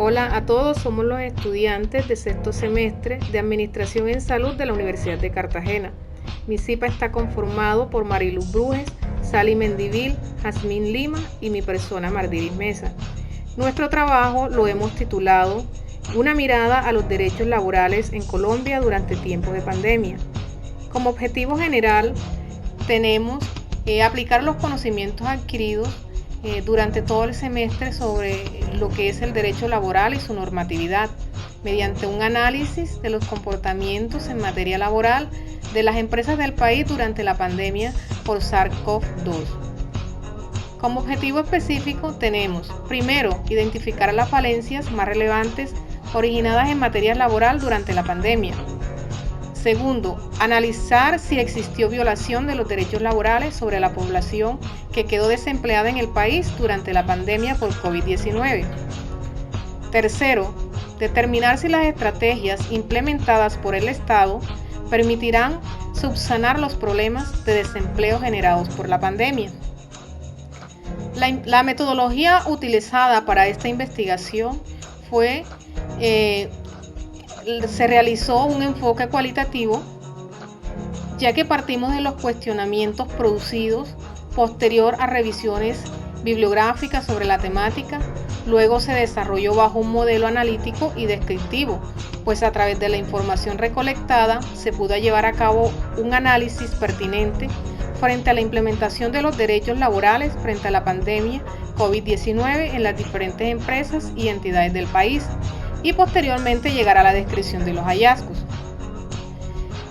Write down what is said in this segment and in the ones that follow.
Hola a todos, somos los estudiantes de sexto semestre de Administración en Salud de la Universidad de Cartagena. Mi CIPA está conformado por Mariluz Brujes, Sally Mendivil, Jazmín Lima y mi persona Mardiris Mesa. Nuestro trabajo lo hemos titulado Una mirada a los derechos laborales en Colombia durante tiempos de pandemia. Como objetivo general tenemos aplicar los conocimientos adquiridos durante todo el semestre sobre lo que es el derecho laboral y su normatividad, mediante un análisis de los comportamientos en materia laboral de las empresas del país durante la pandemia por SARS-CoV-2. Como objetivo específico tenemos, primero, identificar las falencias más relevantes originadas en materia laboral durante la pandemia. Segundo, analizar si existió violación de los derechos laborales sobre la población que quedó desempleada en el país durante la pandemia por COVID-19. Tercero, determinar si las estrategias implementadas por el Estado permitirán subsanar los problemas de desempleo generados por la pandemia. La metodología utilizada para esta investigación se realizó un enfoque cualitativo, ya que partimos de los cuestionamientos producidos posterior a revisiones bibliográficas sobre la temática. Luego se desarrolló bajo un modelo analítico y descriptivo, pues a través de la información recolectada se pudo llevar a cabo un análisis pertinente frente a la implementación de los derechos laborales frente a la pandemia COVID-19 en las diferentes empresas y entidades del país, y posteriormente llegar a la descripción de los hallazgos.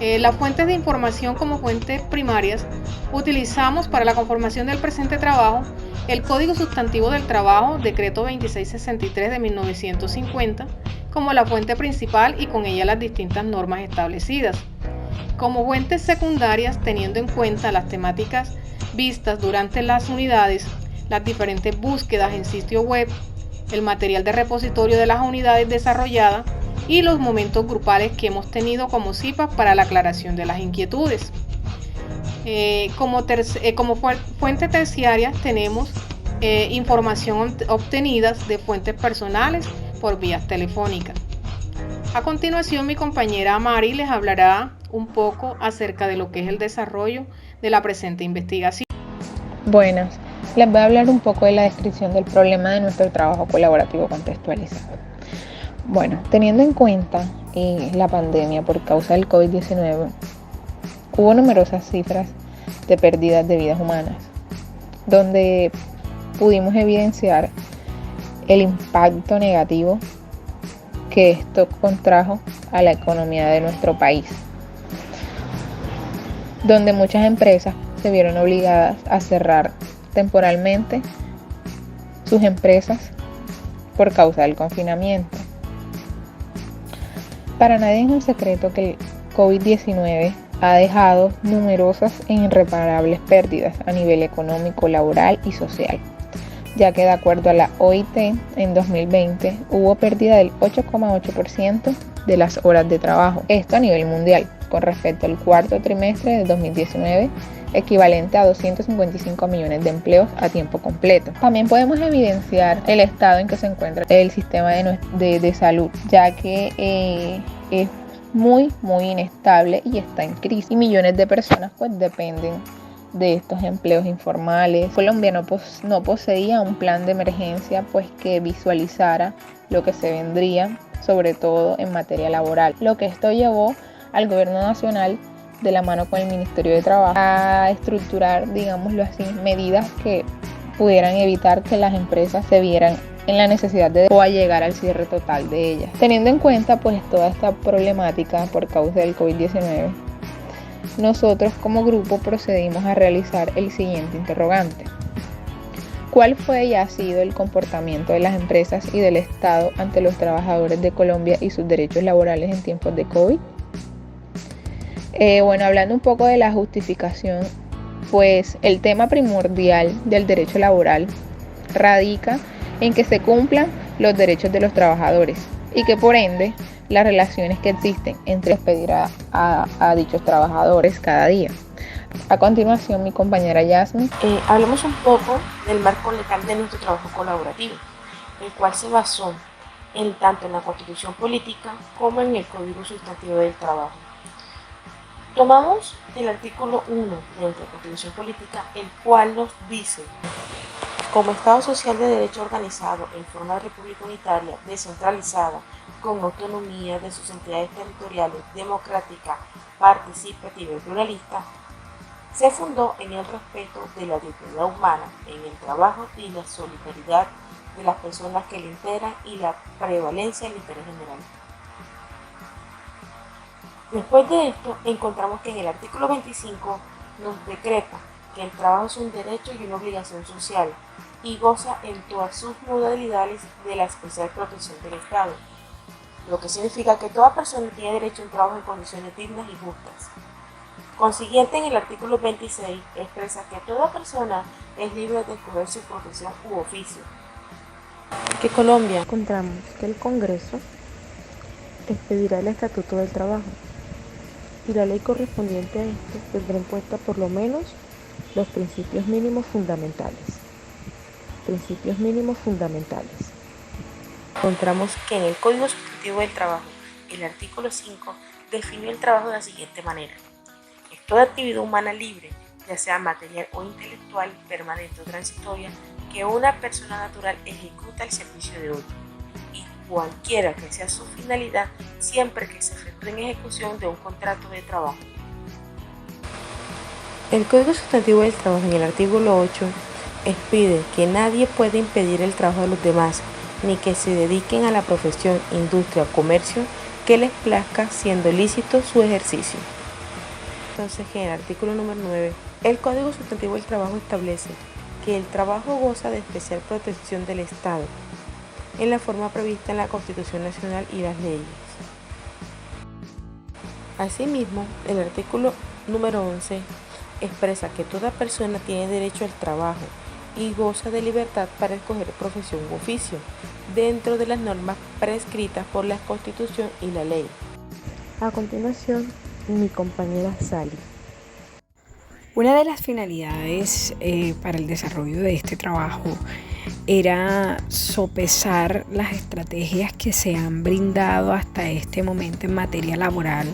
Las fuentes de información como fuentes primarias utilizamos para la conformación del presente trabajo el Código Sustantivo del Trabajo, Decreto 2663 de 1950, como la fuente principal y con ella las distintas normas establecidas. Como fuentes secundarias, teniendo en cuenta las temáticas vistas durante las unidades, las diferentes búsquedas en sitio web, el material de repositorio de las unidades desarrolladas y los momentos grupales que hemos tenido como CIPA para la aclaración de las inquietudes. Como fuente terciaria tenemos información obtenida de fuentes personales por vías telefónicas. A continuación, mi compañera Mari les hablará un poco acerca de lo que es el desarrollo de la presente investigación. Buenas. Les voy a hablar un poco de la descripción del problema de nuestro trabajo colaborativo contextualizado. Bueno, teniendo en cuenta la pandemia por causa del COVID-19, hubo numerosas cifras de pérdidas de vidas humanas, donde pudimos evidenciar el impacto negativo que esto contrajo a la economía de nuestro país, donde muchas empresas se vieron obligadas a cerrar temporalmente sus empresas por causa del confinamiento. Para nadie es un secreto que el COVID-19 ha dejado numerosas e irreparables pérdidas a nivel económico, laboral y social, ya que de acuerdo a la OIT en 2020 hubo pérdida del 8,8% de las horas de trabajo, esto a nivel mundial, con respecto al cuarto trimestre de 2019, equivalente a 255 millones de empleos a tiempo completo. También podemos evidenciar el estado en que se encuentra el sistema de salud, ya que es muy inestable y está en crisis, y millones de personas pues dependen de estos empleos informales. Colombia no poseía un plan de emergencia pues que visualizara lo que se vendría, sobre todo en materia laboral, lo que esto llevó al gobierno nacional de la mano con el Ministerio de Trabajo a estructurar, digámoslo así, medidas que pudieran evitar que las empresas se vieran en la necesidad de o a llegar al cierre total de ellas. Teniendo en cuenta pues toda esta problemática por causa del COVID-19, nosotros como grupo procedimos a realizar el siguiente interrogante. ¿Cuál fue y ha sido el comportamiento de las empresas y del Estado ante los trabajadores de Colombia y sus derechos laborales en tiempos de COVID? Hablando un poco de la justificación, pues el tema primordial del derecho laboral radica en que se cumplan los derechos de los trabajadores y que por ende las relaciones que existen entre despedir a dichos trabajadores cada día. A continuación, mi compañera Yasmin. Hablemos un poco del marco legal de nuestro trabajo colaborativo, el cual se basó tanto en la Constitución Política como en el Código Sustantivo del Trabajo. Tomamos el artículo 1 de nuestra Constitución Política, el cual nos dice: como Estado social de derecho organizado en forma de república unitaria, descentralizada, con autonomía de sus entidades territoriales, democrática, participativa y pluralista, se fundó en el respeto de la dignidad humana, en el trabajo y la solidaridad de las personas que lo integran y la prevalencia del interés general. Después de esto, encontramos que en el artículo 25 nos decreta que el trabajo es un derecho y una obligación social y goza en todas sus modalidades de la especial protección del Estado, lo que significa que toda persona tiene derecho a un trabajo en condiciones dignas y justas. Consiguiente, en el artículo 26 expresa que toda persona es libre de escoger su profesión u oficio. Que Colombia encontramos que el Congreso expedirá el Estatuto del Trabajo y la ley correspondiente a esto tendrá en cuenta por lo menos los principios mínimos fundamentales. Encontramos que en el Código Sustantivo del Trabajo, el artículo 5 definió el trabajo de la siguiente manera: es toda actividad humana libre, ya sea material o intelectual, permanente o transitoria, que una persona natural ejecuta al servicio de otro, y cualquiera que sea su finalidad, siempre que se efectúe en ejecución de un contrato de trabajo. El Código Sustantivo del Trabajo, en el artículo 8, expide que nadie puede impedir el trabajo de los demás, ni que se dediquen a la profesión, industria o comercio que les plazca, siendo lícito su ejercicio. Entonces, en el artículo número 9, el Código Sustantivo del Trabajo establece que el trabajo goza de especial protección del Estado, en la forma prevista en la Constitución Nacional y las leyes. Asimismo, el artículo número 11 expresa que toda persona tiene derecho al trabajo y goza de libertad para escoger profesión u oficio, dentro de las normas prescritas por la Constitución y la ley. A continuación, mi compañera Sally. Una de las finalidades para el desarrollo de este trabajo era sopesar las estrategias que se han brindado hasta este momento en materia laboral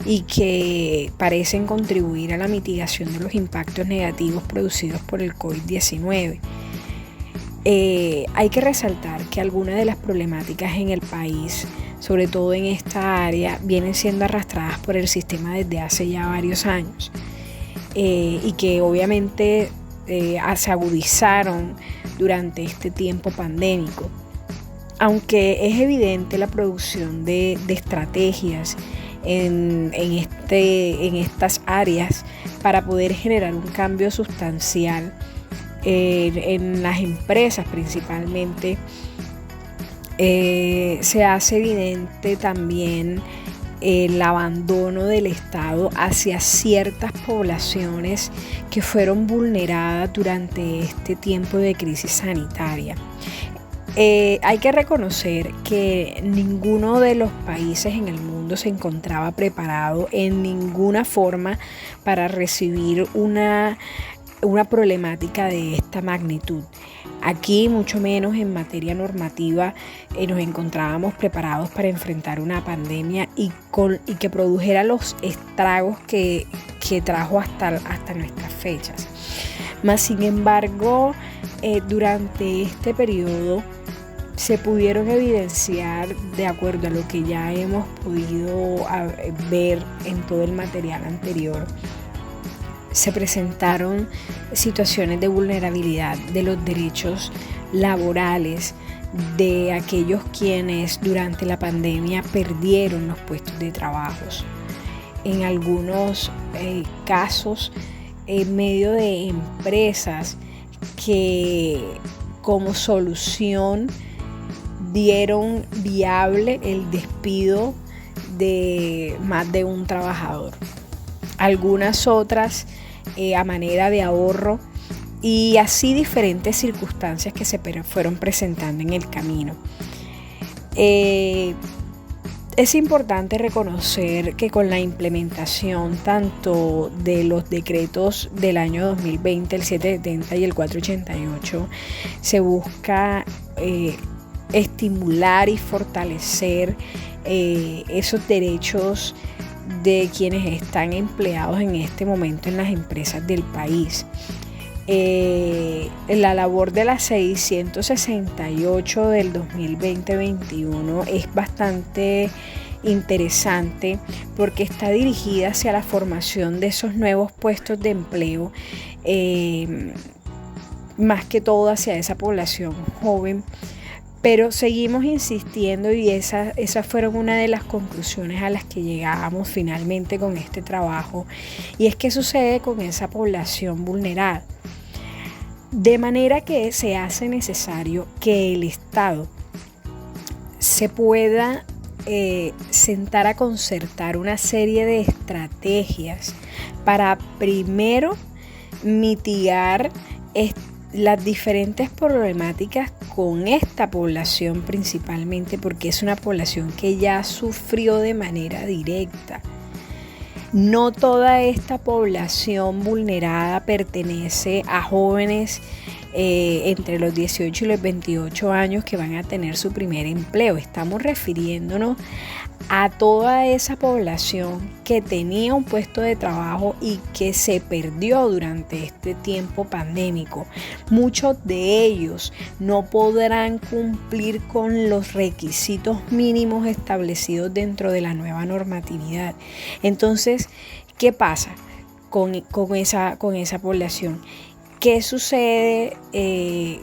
y que parecen contribuir a la mitigación de los impactos negativos producidos por el COVID-19. Hay que resaltar que algunas de las problemáticas en el país, sobre todo en esta área, vienen siendo arrastradas por el sistema desde hace ya varios años. Y que obviamente se agudizaron durante este tiempo pandémico. Aunque es evidente la producción de estrategias en estas áreas para poder generar un cambio sustancial en las empresas principalmente, se hace evidente también el abandono del Estado hacia ciertas poblaciones que fueron vulneradas durante este tiempo de crisis sanitaria. Hay que reconocer que ninguno de los países en el mundo se encontraba preparado en ninguna forma para recibir una problemática de esta magnitud. Aquí, mucho menos en materia normativa, nos encontrábamos preparados para enfrentar una pandemia y que produjera los estragos que trajo hasta nuestras fechas. Mas, sin embargo, durante este periodo se pudieron evidenciar, de acuerdo a lo que ya hemos podido ver en todo el material anterior, se presentaron situaciones de vulnerabilidad de los derechos laborales de aquellos quienes durante la pandemia perdieron los puestos de trabajo. En algunos casos, en medio de empresas que como solución dieron viable el despido de más de un trabajador. Algunas otras a manera de ahorro, y así diferentes circunstancias que se fueron presentando en el camino. Es importante reconocer que con la implementación tanto de los decretos del año 2020, el 770 y el 488, se busca estimular y fortalecer esos derechos de quienes están empleados en este momento en las empresas del país. La labor de la 668 del 2020-21 es bastante interesante porque está dirigida hacia la formación de esos nuevos puestos de empleo, más que todo hacia esa población joven. Pero seguimos insistiendo y esas fueron una de las conclusiones a las que llegábamos finalmente con este trabajo. Y es que sucede con esa población vulnerada. De manera que se hace necesario que el Estado se pueda sentar a concertar una serie de estrategias para primero mitigar las diferentes problemáticas con esta población principalmente, porque es una población que ya sufrió de manera directa. No toda esta población vulnerada pertenece a jóvenes entre los 18 y los 28 años que van a tener su primer empleo. Estamos refiriéndonos a toda esa población que tenía un puesto de trabajo y que se perdió durante este tiempo pandémico. Muchos de ellos no podrán cumplir con los requisitos mínimos establecidos dentro de la nueva normatividad. Entonces, ¿qué pasa con esa población? ¿Qué sucede en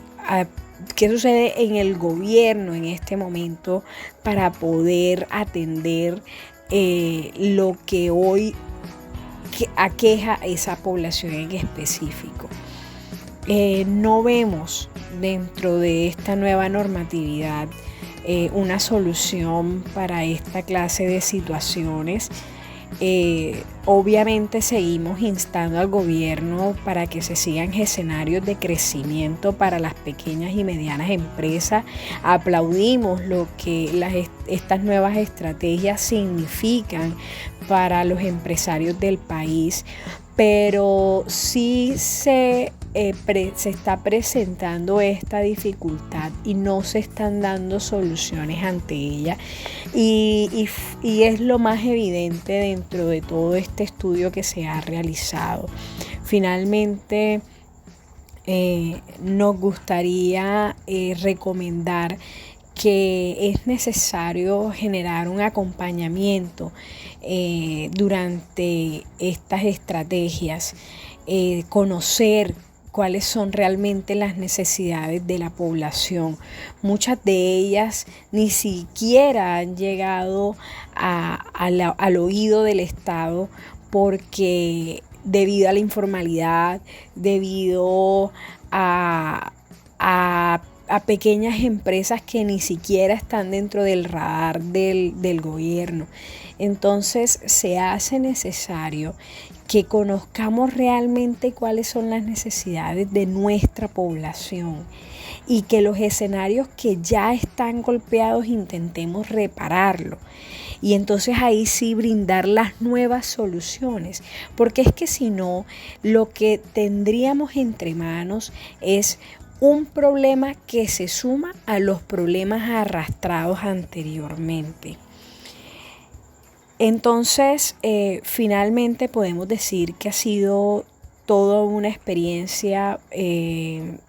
el gobierno en este momento para poder atender lo que hoy aqueja a esa población en específico? No vemos dentro de esta nueva normatividad una solución para esta clase de situaciones. Obviamente seguimos instando al gobierno para que se sigan escenarios de crecimiento para las pequeñas y medianas empresas. Aplaudimos lo que estas nuevas estrategias significan para los empresarios del país, pero sí se está presentando esta dificultad y no se están dando soluciones ante ella, y es lo más evidente dentro de todo este estudio que se ha realizado. Finalmente, nos gustaría recomendar que es necesario generar un acompañamiento durante estas estrategias, conocer cuáles son realmente las necesidades de la población. Muchas de ellas ni siquiera han llegado al oído del Estado porque debido a la informalidad, debido a pequeñas empresas que ni siquiera están dentro del radar del gobierno. Entonces se hace necesario que conozcamos realmente cuáles son las necesidades de nuestra población y que los escenarios que ya están golpeados intentemos repararlo. Y entonces ahí sí brindar las nuevas soluciones, porque es que si no, lo que tendríamos entre manos es un problema que se suma a los problemas arrastrados anteriormente. Entonces, finalmente podemos decir que ha sido toda una experiencia el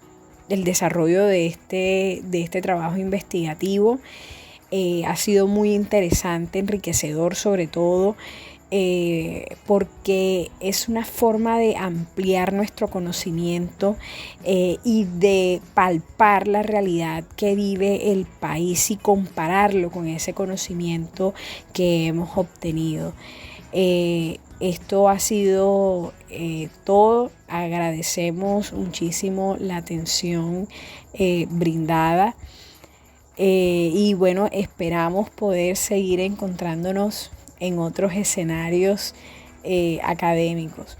desarrollo de este trabajo investigativo. Ha sido muy interesante, enriquecedor sobre todo, porque es una forma de ampliar nuestro conocimiento y de palpar la realidad que vive el país y compararlo con ese conocimiento que hemos obtenido. Esto ha sido todo. Agradecemos muchísimo la atención brindada. Y bueno, esperamos poder seguir encontrándonos en otros escenarios académicos.